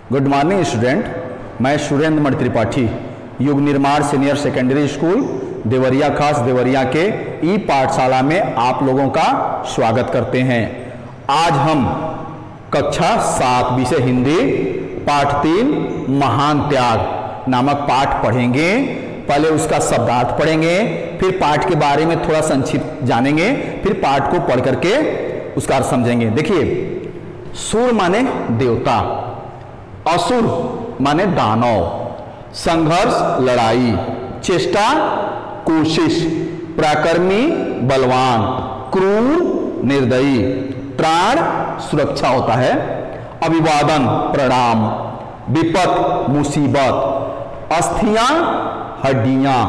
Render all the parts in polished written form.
Good morning student, मैं सुरेंद्र मणि त्रिपाठी युग निर्माण सीनियर सेकेंडरी स्कूल देवरिया खास देवरिया के ई पाठशाला में आप लोगों का स्वागत करते हैं। आज हम कक्षा 7 विषय हिंदी पाठ 3 महान त्याग नामक पाठ पढ़ेंगे। पहले उसका शब्दार्थ पढ़ेंगे, फिर पाठ के बारे में थोड़ा संक्षिप्त जानेंगे, फिर पाठ को पढ़ करके उसका अर्थ समझेंगे। देखिए, सूर माने देवता, असुर माने दानव, संघर्ष लड़ाई, चेष्टा कोशिश, पराक्रमी बलवान, क्रूर निर्दयी, त्राण सुरक्षा होता है, अभिवादन प्रणाम, विपत मुसीबत, अस्थियां हड्डियां,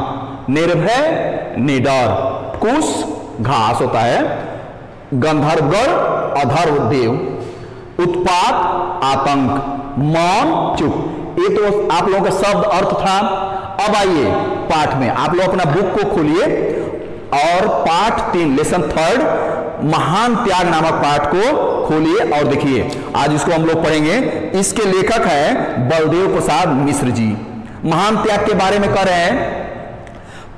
निर्भय निडर, कुश घास होता है, गंधर्वगण अधर्व देव, उत्पात आतंक, मौन चुप। ये तो आप लोगों का शब्द अर्थ था। अब आइए पाठ में, आप लोग अपना बुक को खोलिए और पाठ 3 लेसन 3 महान त्याग नामक पाठ को खोलिए और देखिए। आज इसको हम लोग पढ़ेंगे। इसके लेखक है बलदेव प्रसाद मिश्र जी। महान त्याग के बारे में कह रहे हैं,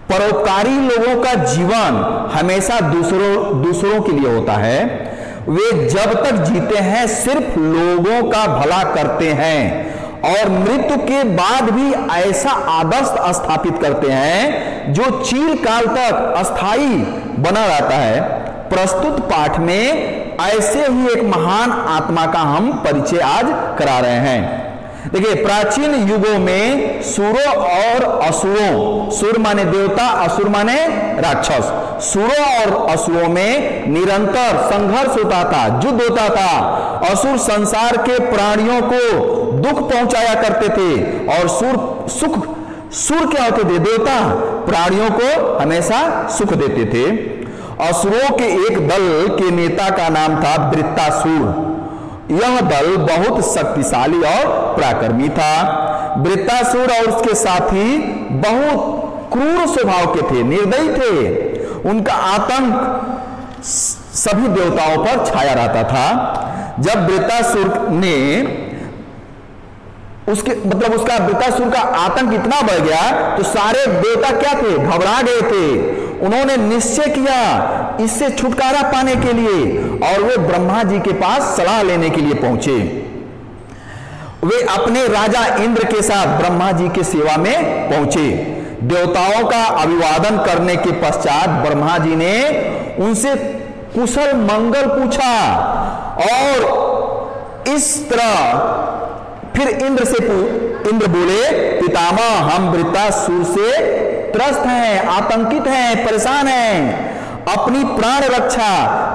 परोपकारी लोगों का जीवन हमेशा दूसरों के लिए होता है। वे जब तक जीते हैं सिर्फ लोगों का भला करते हैं और मृत्यु के बाद भी ऐसा आदर्श स्थापित करते हैं जो चिरकाल तक अस्थायी बना रहता है। प्रस्तुत पाठ में ऐसे ही एक महान आत्मा का हम परिचय आज करा रहे हैं। देखिए, प्राचीन युगों में सुरों और असुरों, सुर माने देवता, असुर माने राक्षस, सुरों और असुरों में निरंतर संघर्ष होता था, युद्ध होता था। असुर संसार के प्राणियों को दुख पहुंचाया करते थे और सुर क्या होते थे? देवता प्राणियों को हमेशा सुख देते थे। असुरों के एक दल के नेता का नाम था वृत्तासुर। यह दल बहुत शक्तिशाली और पराक्रमी था। वृत्तासुर और उसके साथी बहुत क्रूर स्वभाव के थे, निर्दयी थे। उनका आतंक सभी देवताओं पर छाया रहता था। जब वृत्तासुर ने उसका वृत्तासुर का आतंक इतना बढ़ गया तो सारे देवता क्या थे? घबरा गए थे। उन्होंने निश्चय किया इससे छुटकारा पाने के लिए और वे ब्रह्मा जी के पास सलाह लेने के लिए पहुंचे। वे अपने राजा इंद्र के साथ ब्रह्मा जी की सेवा में पहुंचे। देवताओं का अभिवादन करने के पश्चात ब्रह्मा जी ने उनसे कुशल मंगल पूछा और इस तरह फिर इंद्र बोले, पितामह, हम वृत्तासुर से त्रस्त हैं, आतंकित हैं, परेशान हैं। अपनी प्राण रक्षा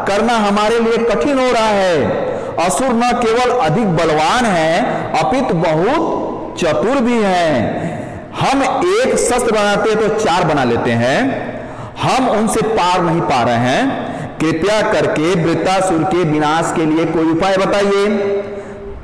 करना हमारे लिए कठिन हो रहा है। असुर न केवल अधिक बलवान हैं अपितु बहुत चतुर भी हैं। हम एक शस्त्र बनाते तो 4 बना लेते हैं। हम उनसे पार नहीं पा रहे हैं। कृपया करके वृत्तासुर के विनाश के लिए कोई उपाय बताइए।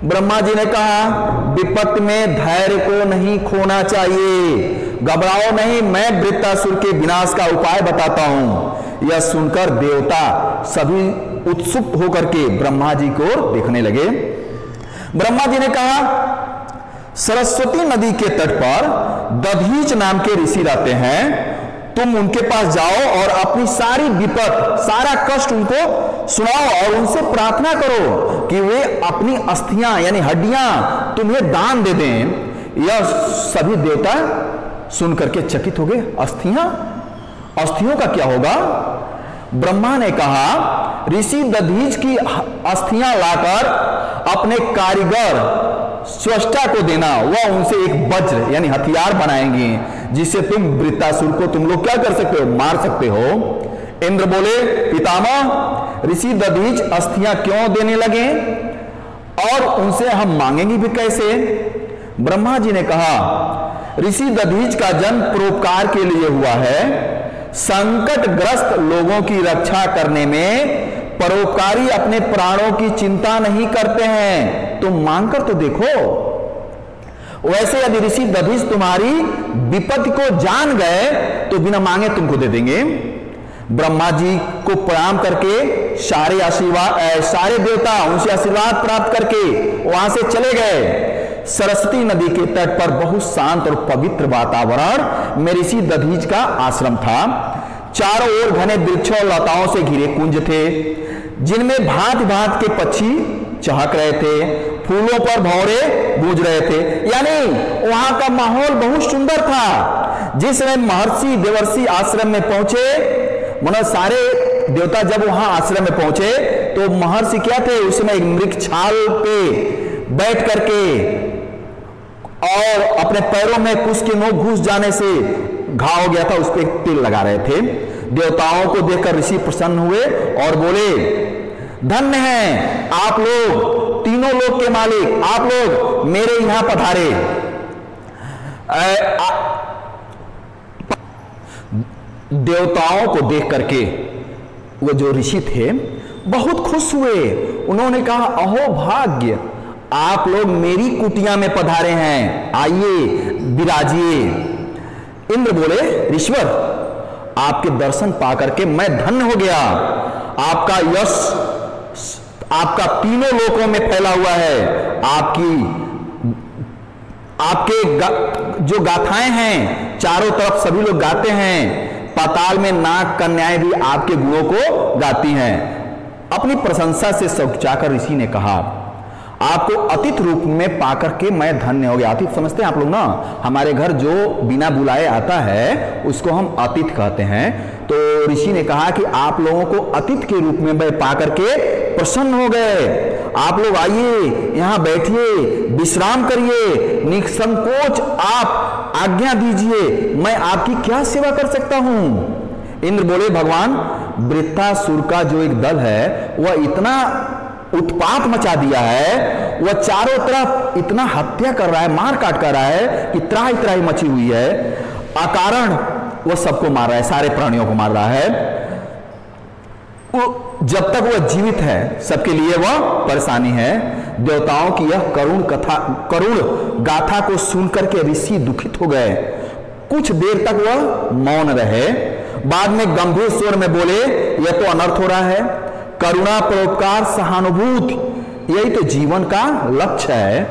ब्रह्मा जी ने कहा, विपत्ति में धैर्य को नहीं खोना चाहिए, घबराओ नहीं, मैं वृत्तासुर के विनाश का उपाय बताता हूं। यह सुनकर देवता सभी उत्सुक होकर के ब्रह्मा जी को देखने लगे। ब्रह्मा जी ने कहा, सरस्वती नदी के तट पर दधीच नाम के ऋषि रहते हैं। तुम उनके पास जाओ और अपनी सारी विपत, सारा कष्ट उनको सुनाओ और उनसे प्रार्थना करो कि वे अपनी अस्थियां यानी हड्डियां तुम्हें दान दे दें। यह सभी देवता सुन करके चकित हो गए। अस्थियों का क्या होगा? ब्रह्मा ने कहा, ऋषि दधीच की अस्थियां लाकर अपने कारीगर स्रष्टा को देना, वह उनसे एक वज्र यानी हथियार बनाएंगे जिससे तुम वृत्तासुर को तुम लोग क्या कर सकते हो? मार सकते हो। इंद्र बोले, पितामह, ऋषि दधीच अस्थियां क्यों देने लगे और उनसे हम मांगेंगे भी कैसे? ब्रह्मा जी ने कहा, ऋषि दधीच का जन्म परोपकार के लिए हुआ है। संकटग्रस्त लोगों की रक्षा करने में परोपकारी अपने प्राणों की चिंता नहीं करते हैं। तुम मांगकर तो देखो। वैसे यदि ऋषि दधीच तुम्हारी विपत्ति को जान गए तो बिना मांगे तुमको दे देंगे। ब्रह्मा जी को प्रणाम करके सारे देवता उनसे आशीर्वाद प्राप्त करके वहां से चले गए। सरस्वती नदी के तट पर बहुत शांत और पवित्र वातावरण में ऋषि दधीच का आश्रम था। चारों ओर घने वृक्षों और लताओं से घिरे कुंज थे, जिनमें भांति भांति के पक्षी चहक रहे थे, फूलों पर भौरे गूंज रहे थे। यानी वहां का माहौल बहुत सुंदर था। जिस समय महर्षि देवर्षि आश्रम में पहुंचे, मतलब सारे देवता जब वहां आश्रम में पहुंचे तो महर्षि क्या थे, उसमें एक मृगछाल पे बैठ करके और अपने पैरों में कुछ के नोक घुस जाने से घाव हो गया था, उस पर एक तिल लगा रहे थे। देवताओं को देखकर ऋषि प्रसन्न हुए और बोले, धन्य हैं आप लोग, तीनों लोक के मालिक, आप लोग मेरे यहां पधारे। देवताओं को देख करके वो जो ऋषि थे बहुत खुश हुए। उन्होंने कहा, अहो भाग्य, आप लोग मेरी कुटिया में पधारे हैं, आइए विराजिए। इंद्र बोले, ऋषवर, आपके दर्शन पाकर के मैं धन्य हो गया। आपका यश आपका तीनों लोकों में फैला हुआ है। आपके जो गाथाएं हैं चारों तरफ सभी लोग गाते हैं। पाताल में नाग कन्याएं भी आपके गुणों को गाती हैं। अपनी प्रशंसा से सौचाकर ऋषि ने कहा, आपको अतिथि रूप में पाकर के मैं धन्य हो गया। अतिथि समझते हैं आप लोग ना, हमारे घर जो बिना बुलाए आता है उसको हम अतिथि कहते हैं। तो ऋषि ने कहा कि आप लोगों को अतिथि के रूप में मैं पाकर के प्रसन्न हो गए। आप लोग आइए, यहाँ बैठिए, विश्राम करिए, निसंकोच आप आज्ञा दीजिए, मैं आपकी क्या सेवा कर सकता हूं। इंद्र बोले, भगवान, वृत्तासुर का जो एक दल है वह इतना उत्पात मचा दिया है, वह चारों तरफ इतना हत्या कर रहा है, मार काट कर रहा है कि त्राही त्राही मची हुई है। अकारण वह सबको मार रहा है, सारे प्राणियों को मार रहा है। वो जब तक वह जीवित है सबके लिए वह परेशानी है। देवताओं की यह करुण गाथा को सुनकर के ऋषि दुखित हो गए। कुछ देर तक वह मौन रहे, बाद में गंभीर स्वर में बोले, यह तो अनर्थ हो रहा है। करुणा, परोपकार, सहानुभूति, यही तो जीवन का लक्ष्य है।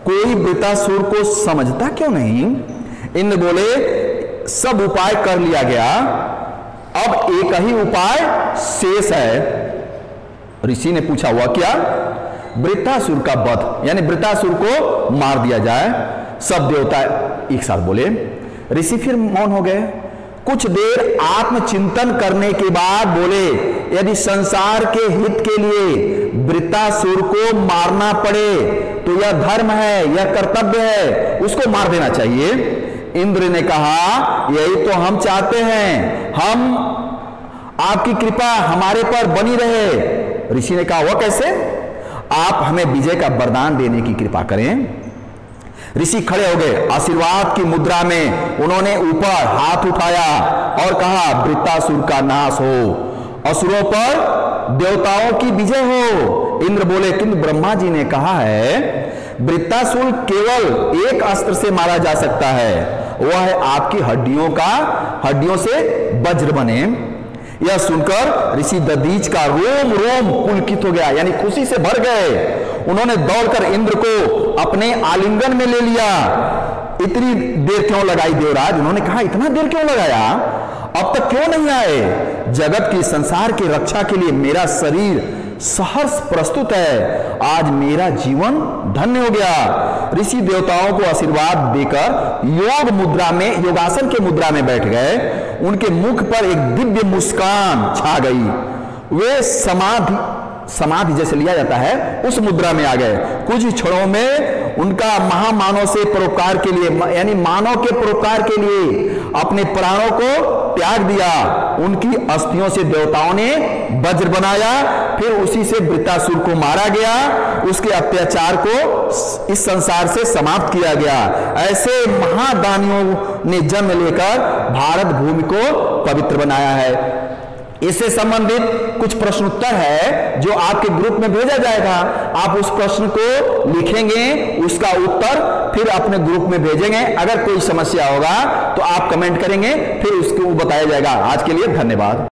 कोई वृत्तासुर को समझता क्यों नहीं। इंद्र बोले, सब उपाय कर लिया गया, अब एक ही उपाय शेष है। ऋषि ने पूछा, हुआ क्या। वृत्तासुर का वध, यानी वृत्तासुर को मार दिया जाए। सब देवता एक साथ बोले। ऋषि फिर मौन हो गए। कुछ देर आत्मचिंतन करने के बाद बोले, यदि संसार के हित के लिए वृत्तासुर को मारना पड़े तो यह धर्म है, यह कर्तव्य है, उसको मार देना चाहिए। इंद्र ने कहा, यही तो हम चाहते हैं, हम आपकी कृपा हमारे पर बनी रहे। ऋषि ने कहा, वह कैसे। आप हमें विजय का वरदान देने की कृपा करें। ऋषि खड़े हो गए, आशीर्वाद की मुद्रा में उन्होंने ऊपर हाथ उठाया और कहा, वृत्तासुर का नाश हो, असुरों पर देवताओं की विजय हो। इंद्र बोले, किंतु ब्रह्मा जी ने कहा है, वृत्तासुर केवल एक अस्त्र से मारा जा सकता है, वह है आपकी हड्डियों से वज्र बने। यह सुनकर ऋषि दधीच का रोम रोम पुलकित हो गया, यानी खुशी से भर गए। उन्होंने दौड़कर इंद्र को अपने आलिंगन में ले लिया। इतनी देर क्यों लगाई देवराज। उन्होंने कहा, इतना देर क्यों लगाया, अब तक क्यों नहीं आए। जगत की संसार की रक्षा के लिए मेरा शरीर सहर्ष प्रस्तुत है, आज मेरा जीवन धन्य हो गया। ऋषि देवताओं को आशीर्वाद देकर योग मुद्रा में, योगासन के मुद्रा में बैठ गए। उनके मुख पर एक दिव्य मुस्कान छा गई। वे समाधि जैसे लिया जाता है उस मुद्रा में आ गए। कुछ क्षणों में उनका महामानव से परोपकार के लिए, यानी मानव के परोपकार के लिए अपने प्राणों को त्याग दिया। उनकी अस्थियों से देवताओं ने वज्र बनाया, फिर उसी से वृत्तासुर को मारा गया, उसके अत्याचार को इस संसार से समाप्त किया गया। ऐसे महादानियों ने जन्म लेकर भारत भूमि को पवित्र बनाया है। इससे संबंधित कुछ प्रश्न उत्तर है जो आपके ग्रुप में भेजा जाएगा। आप उस प्रश्न को लिखेंगे, उसका उत्तर फिर अपने ग्रुप में भेजेंगे। अगर कोई समस्या होगा तो आप कमेंट करेंगे, फिर उसको बताया जाएगा। आज के लिए धन्यवाद।